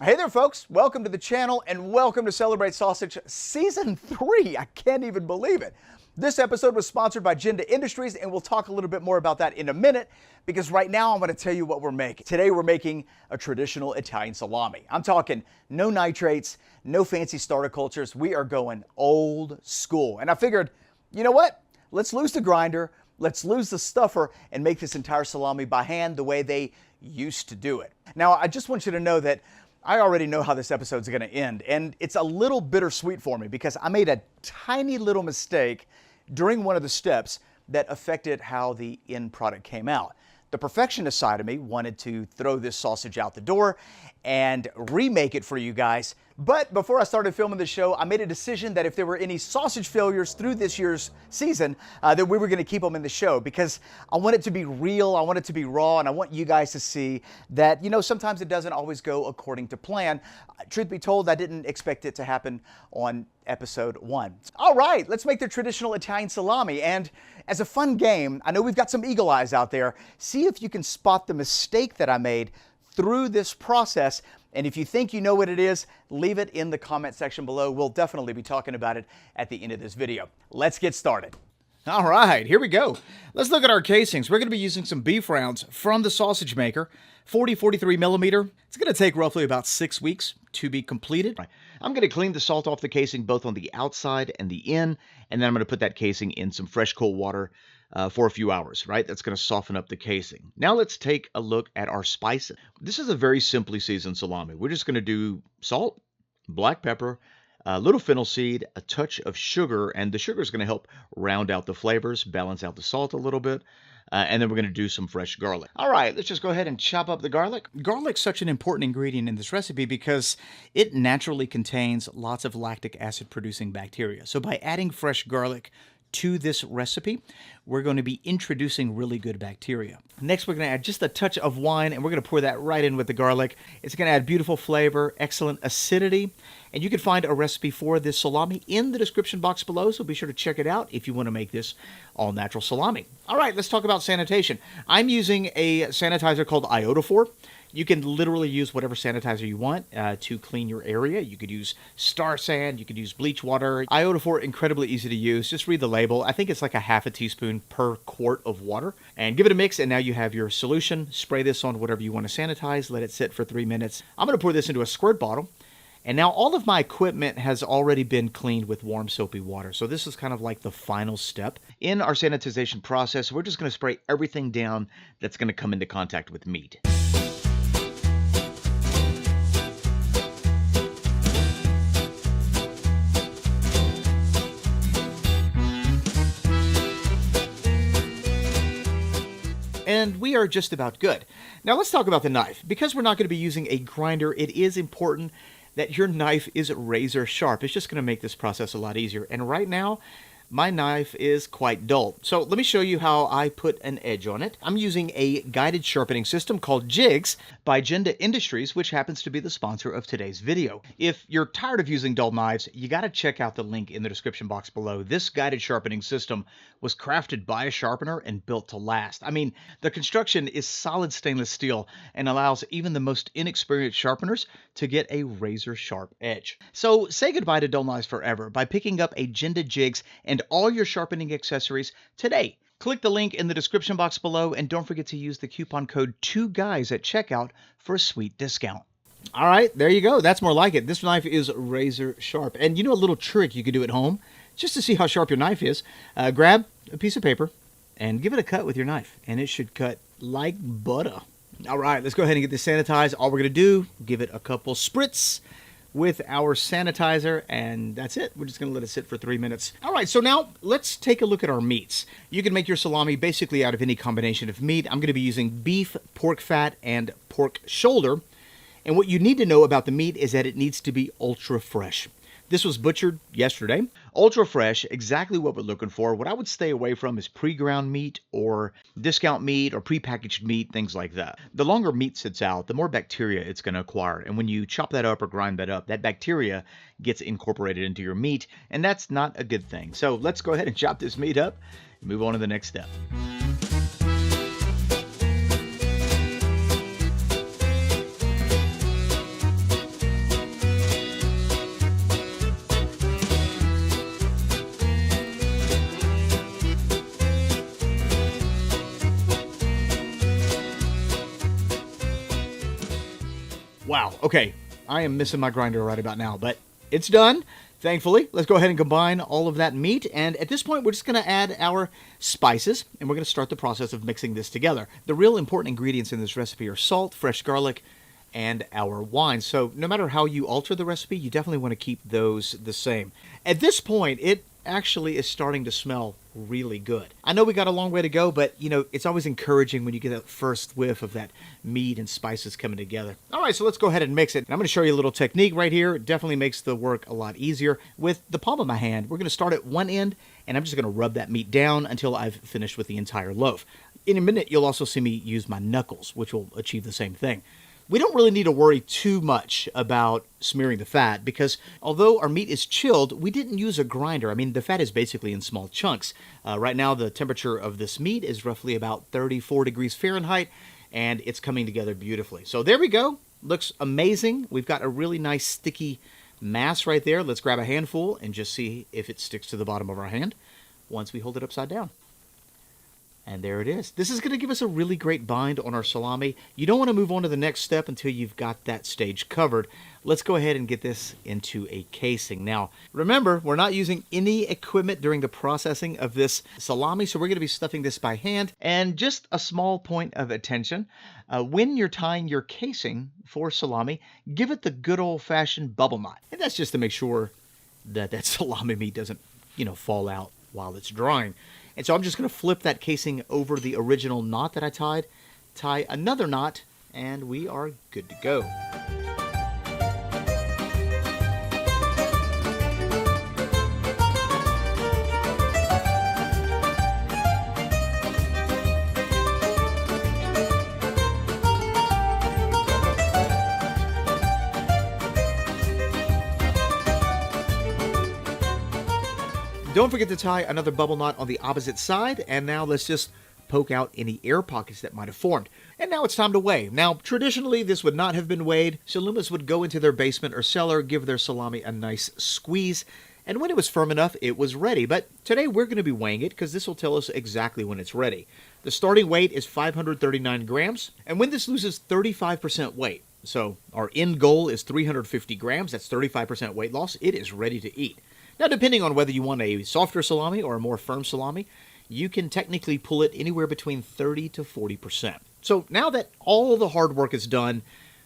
Hey there folks, welcome to the channel and welcome to Celebrate Sausage Season 3. I can't even believe it. This episode was sponsored by Agenda Industries and we'll talk a little bit more about that in a minute because right now I'm going to tell you what we're making. Today we're making a traditional Italian salami. I'm talking no nitrates, no fancy starter cultures. We are going old school. And I figured, you know what? Let's lose the grinder, let's lose the stuffer and make this entire salami by hand the way they used to do it. Now I just want you to know that I already know how this episode's going to end, and it's a little bittersweet for me because I made a tiny little mistake during one of the steps that affected how the end product came out. The perfectionist side of me wanted to throw this sausage out the door and remake it for you guys. But before I started filming the show, I made a decision that if there were any sausage failures through this year's season, that we were going to keep them in the show because I want it to be real, I want it to be raw, and I want you guys to see that, you know, sometimes it doesn't always go according to plan. Truth be told, I didn't expect it to happen on episode 1. All right, let's make the traditional Italian salami. And as a fun game, I know we've got some eagle eyes out there. See if you can spot the mistake that I made through this process. And if you think you know what it is, leave it in the comment section below. We'll definitely be talking about it at the end of this video. Let's get started. All right, here we go. Let's look at our casings. We're going to be using some beef rounds from the sausage maker, 43 millimeter. It's going to take roughly about 6 weeks to be completed. I'm going to clean the salt off the casing both on the outside and the in, and then I'm going to put that casing in some fresh cold water for a few hours, right? That's going to soften up the casing. Now let's take a look at our spices. This is a very simply seasoned salami. We're just going to do salt, black pepper, a little fennel seed, a touch of sugar, and the sugar is going to help round out the flavors, balance out the salt a little bit, and then we're going to do some fresh garlic. All right, let's just go ahead and chop up the garlic. Garlic's such an important ingredient in this recipe because it naturally contains lots of lactic acid producing bacteria. So by adding fresh garlic to this recipe, we're going to be introducing really good bacteria. Next, we're going to add just a touch of wine, and we're going to pour that right in with the garlic. It's going to add beautiful flavor, excellent acidity, and you can find a recipe for this salami in the description box below, so be sure to check it out if you want to make this all-natural salami. All right, let's talk about sanitation. I'm using a sanitizer called iodophor. You can literally use whatever sanitizer you want to clean your area. You could use Star Sand, you could use bleach water. Iodophor, incredibly easy to use. Just read the label. I think it's like a half a teaspoon per quart of water. And give it a mix, and now you have your solution. Spray this on whatever you want to sanitize. Let it sit for 3 minutes. I'm going to pour this into a squirt bottle. And now all of my equipment has already been cleaned with warm soapy water. So this is kind of like the final step in our sanitization process. We're just going to spray everything down that's going to come into contact with meat. And we are just about good. Now let's talk about the knife. Because we're not going to be using a grinder, it is important that your knife is razor sharp. It's just going to make this process a lot easier. And right now, my knife is quite dull. So let me show you how I put an edge on it. I'm using a guided sharpening system called Jigs by Agenda Industries, which happens to be the sponsor of today's video. If you're tired of using dull knives, you got to check out the link in the description box below. This guided sharpening system was crafted by a sharpener and built to last. I mean, the construction is solid stainless steel and allows even the most inexperienced sharpeners to get a razor sharp edge. So say goodbye to dull knives forever by picking up Agenda Jigs and all your sharpening accessories today. Click the link in the description box below and don't forget to use the coupon code 2GUYS at checkout for a sweet discount. All right, there you go. That's more like it. This knife is razor sharp. And you know a little trick you could do at home just to see how sharp your knife is? Grab a piece of paper and give it a cut with your knife, and it should cut like butter. All right, let's go ahead and get this sanitized. All we're going to do, give it a couple spritz with our sanitizer, and that's it. We're just going to let it sit for 3 minutes. All right, so now let's take a look at our meats. You can make your salami basically out of any combination of meat. I'm going to be using beef, pork fat, and pork shoulder. And what you need to know about the meat is that it needs to be ultra fresh. This was butchered yesterday. Ultra fresh, exactly what we're looking for. What I would stay away from is pre-ground meat or discount meat or pre-packaged meat, things like that. The longer meat sits out, the more bacteria it's going to acquire. And when you chop that up or grind that up, that bacteria gets incorporated into your meat, and that's not a good thing. So let's go ahead and chop this meat up and move on to the next step. Wow, okay, I am missing my grinder right about now, but it's done, thankfully. Let's go ahead and combine all of that meat, and at this point, we're just going to add our spices, and we're going to start the process of mixing this together. The real important ingredients in this recipe are salt, fresh garlic, and our wine. So no matter how you alter the recipe, you definitely want to keep those the same. At this point, it actually is starting to smell really good. I know we got a long way to go, but you know, it's always encouraging when you get that first whiff of that meat and spices coming together. All right, so let's go ahead and mix it. I'm going to show you a little technique right here. It definitely makes the work a lot easier. With the palm of my hand, we're going to start at one end, and I'm just going to rub that meat down until I've finished with the entire loaf. In a minute, you'll also see me use my knuckles, which will achieve the same thing. We don't really need to worry too much about smearing the fat because although our meat is chilled, we didn't use a grinder. I mean, the fat is basically in small chunks. Right now, the temperature of this meat is roughly about 34 degrees Fahrenheit, and it's coming together beautifully. So there we go. Looks amazing. We've got a really nice sticky mass right there. Let's grab a handful and just see if it sticks to the bottom of our hand once we hold it upside down. And there it is. This is going to give us a really great bind on our salami. You don't want to move on to the next step until you've got that stage covered. Let's go ahead and get this into a casing. Now, remember, we're not using any equipment during the processing of this salami, so we're going to be stuffing this by hand. And just a small point of attention, when you're tying your casing for salami, give it the good old-fashioned bubble knot. And that's just to make sure that that salami meat doesn't, fall out while it's drying. And so I'm just going to flip that casing over the original knot that I tied, tie another knot, and we are good to go. Don't forget to tie another bubble knot on the opposite side, and now let's just poke out any air pockets that might have formed. And now it's time to weigh. Now, traditionally, this would not have been weighed. Salumas would go into their basement or cellar, give their salami a nice squeeze, and when it was firm enough, it was ready. But today, we're going to be weighing it because this will tell us exactly when it's ready. The starting weight is 539 grams, and when this loses 35% weight, so our end goal is 350 grams, that's 35% weight loss, it is ready to eat. Now, depending on whether you want a softer salami or a more firm salami, you can technically pull it anywhere between 30 to 40%. So now that all the hard work is done,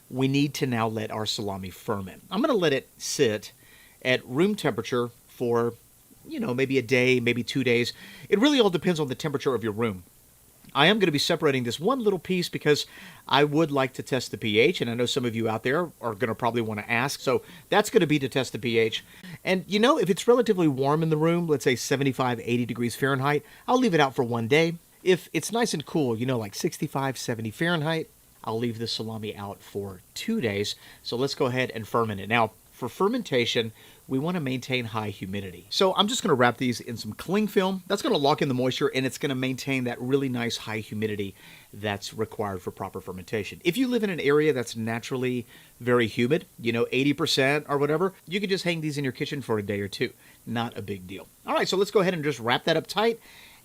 we need to now let our salami ferment. I'm going to let it sit at room temperature for, maybe a day, maybe 2 days. It really all depends on the temperature of your room. I am going to be separating this one little piece because I would like to test the pH, and I know some of you out there are going to probably want to ask, so that's going to be to test the pH. And, if it's relatively warm in the room, let's say 75, 80 degrees Fahrenheit, I'll leave it out for 1 day. If it's nice and cool, like 65, 70 Fahrenheit, I'll leave the salami out for 2 days. So let's go ahead and ferment it. Now, for fermentation, we want to maintain high humidity. So I'm just going to wrap these in some cling film. That's going to lock in the moisture, and it's going to maintain that really nice high humidity that's required for proper fermentation. If you live in an area that's naturally very humid, 80% or whatever, you can just hang these in your kitchen for a day or two. Not a big deal. All right, so let's go ahead and just wrap that up tight,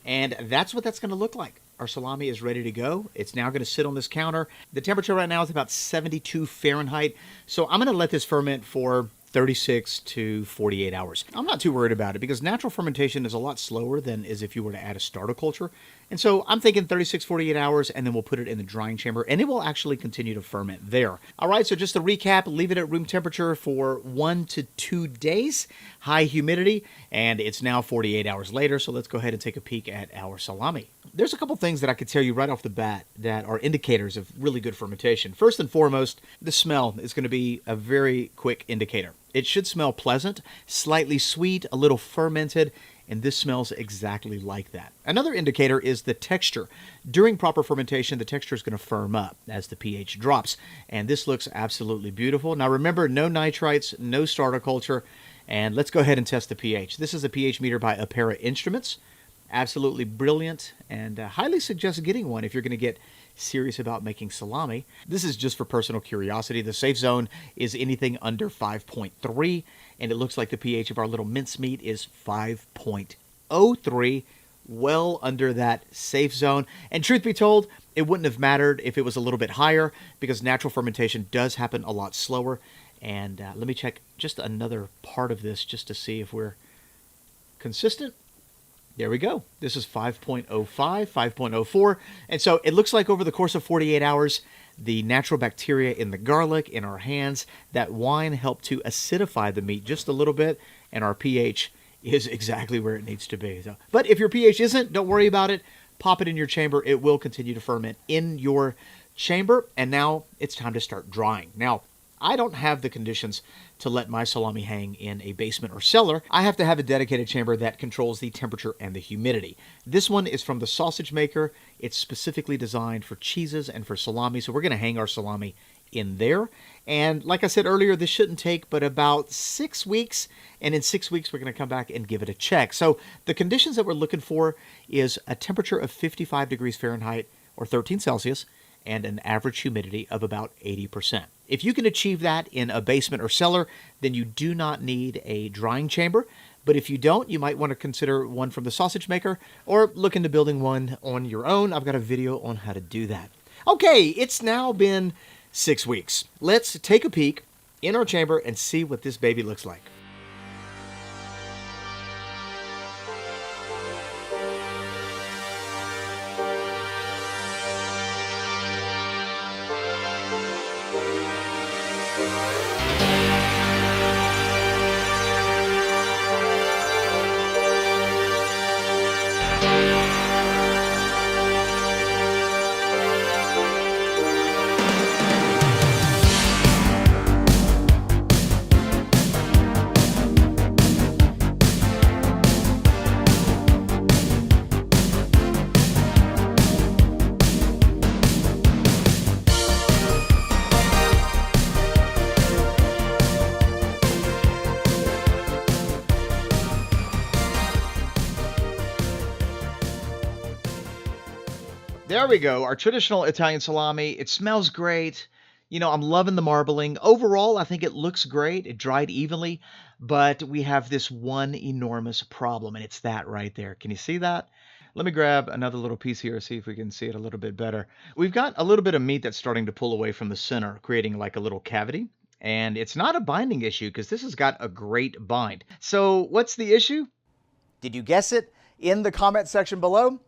and that's what that's going to look like. Our salami is ready to go. It's now going to sit on this counter. The temperature right now is about 72 Fahrenheit. So I'm going to let this ferment for 36 to 48 hours. I'm not too worried about it because natural fermentation is a lot slower than as if you were to add a starter culture. And so I'm thinking 36, 48 hours, and then we'll put it in the drying chamber, and it will actually continue to ferment there. All right, so just to recap, leave it at room temperature for 1 to 2 days, high humidity, and it's now 48 hours later, so let's go ahead and take a peek at our salami. There's a couple things that I could tell you right off the bat that are indicators of really good fermentation. First and foremost, the smell is going to be a very quick indicator. It should smell pleasant, slightly sweet, a little fermented, and this smells exactly like that. Another indicator is the texture. During proper fermentation, the texture is going to firm up as the pH drops, and this looks absolutely beautiful. Now remember, no nitrites, no starter culture, and let's go ahead and test the pH. This is a pH meter by Apera Instruments. Absolutely brilliant, and highly suggest getting one if you're going to get serious about making salami. This is just for personal curiosity. The safe zone is anything under 5.3, and it looks like the pH of our little mincemeat is 5.03, well under that safe zone. And truth be told, It wouldn't have mattered if it was a little bit higher because natural fermentation does happen a lot slower. And let me check just another part of this just to see if we're consistent. There we go. This is 5.05, 5.04. And so it looks like over the course of 48 hours, the natural bacteria in the garlic, in our hands, that wine helped to acidify the meat just a little bit, and our pH is exactly where it needs to be. So, but if your pH isn't, don't worry about it. Pop it in your chamber. It will continue to ferment in your chamber. And now it's time to start drying. Now, I don't have the conditions to let my salami hang in a basement or cellar. I have to have a dedicated chamber that controls the temperature and the humidity. This one is from the sausage maker. It's specifically designed for cheeses and for salami, so we're going to hang our salami in there. And like I said earlier, this shouldn't take but about 6 weeks, and in 6 weeks we're going to come back and give it a check. So the conditions that we're looking for is a temperature of 55 degrees Fahrenheit or 13 Celsius, and an average humidity of about 80%. If you can achieve that in a basement or cellar, then you do not need a drying chamber. But if you don't, you might want to consider one from the sausage maker or look into building one on your own. I've got a video on how to do that. Okay, it's now been 6 weeks. Let's take a peek in our chamber and see what this baby looks like. There we go, our traditional Italian salami. It smells great. You know, I'm loving the marbling. Overall, I think it looks great. It dried evenly, but we have this one enormous problem, and it's that right there. Can you see that? Let me grab another little piece here, see if we can see it a little bit better. We've got a little bit of meat that's starting to pull away from the center, creating like a little cavity. And it's not a binding issue because this has got a great bind. So what's the issue? Did you guess it in the comment section below?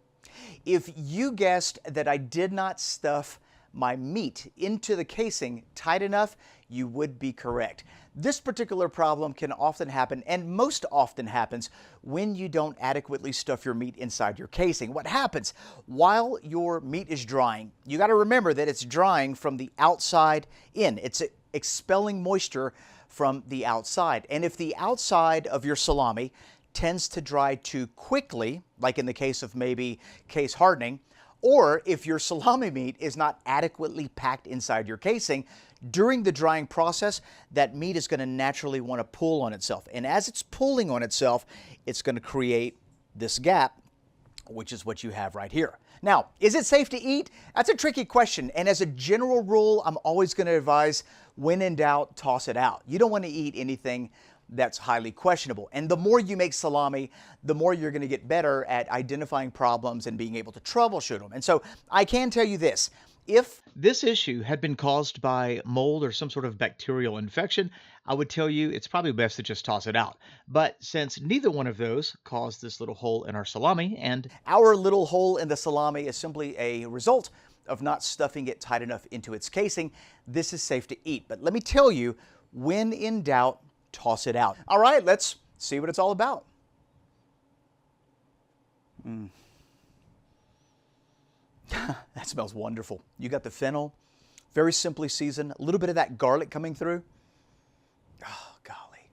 If you guessed that I did not stuff my meat into the casing tight enough, you would be correct. This particular problem can often happen, and most often happens, when you don't adequately stuff your meat inside your casing. What happens while your meat is drying, you got to remember that it's drying from the outside in. It's expelling moisture from the outside. And if the outside of your salami tends to dry too quickly, like in the case of maybe case hardening, or if your salami meat is not adequately packed inside your casing, during the drying process, that meat is going to naturally want to pull on itself. And as it's pulling on itself, it's going to create this gap, which is what you have right here. Now, is it safe to eat? That's a tricky question. And as a general rule, I'm always going to advise, when in doubt, toss it out. You don't want to eat anything that's highly questionable. And the more you make salami, the more you're going to get better at identifying problems and being able to troubleshoot them. And so I can tell you this, if this issue had been caused by mold or some sort of bacterial infection, I would tell you it's probably best to just toss it out. But since neither one of those caused this little hole in our salami, and our little hole in the salami is simply a result of not stuffing it tight enough into its casing, this is safe to eat. But let me tell you, when in doubt, toss it out. All right, let's see what it's all about. That smells wonderful. You got the fennel, very simply seasoned, a little bit of that garlic coming through. Oh, golly.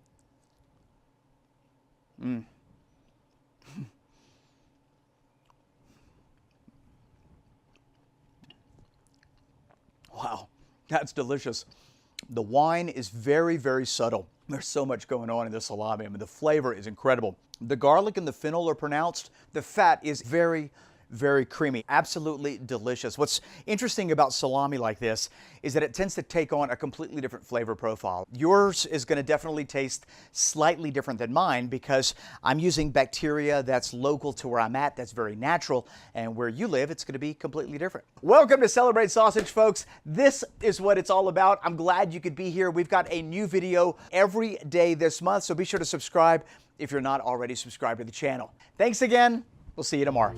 Wow, that's delicious. The wine is very, very subtle. There's so much going on in this salami. I mean, the flavor is incredible. The garlic and the fennel are pronounced. The fat is very, very creamy, absolutely delicious. What's interesting about salami like this is that it tends to take on a completely different flavor profile. Yours is going to definitely taste slightly different than mine because I'm using bacteria that's local to where I'm at, that's very natural, and where you live, it's going to be completely different. Welcome to Celebrate Sausage, folks. This is what it's all about. I'm glad you could be here. We've got a new video every day this month, so be sure to subscribe if you're not already subscribed to the channel. Thanks again. We'll see you tomorrow.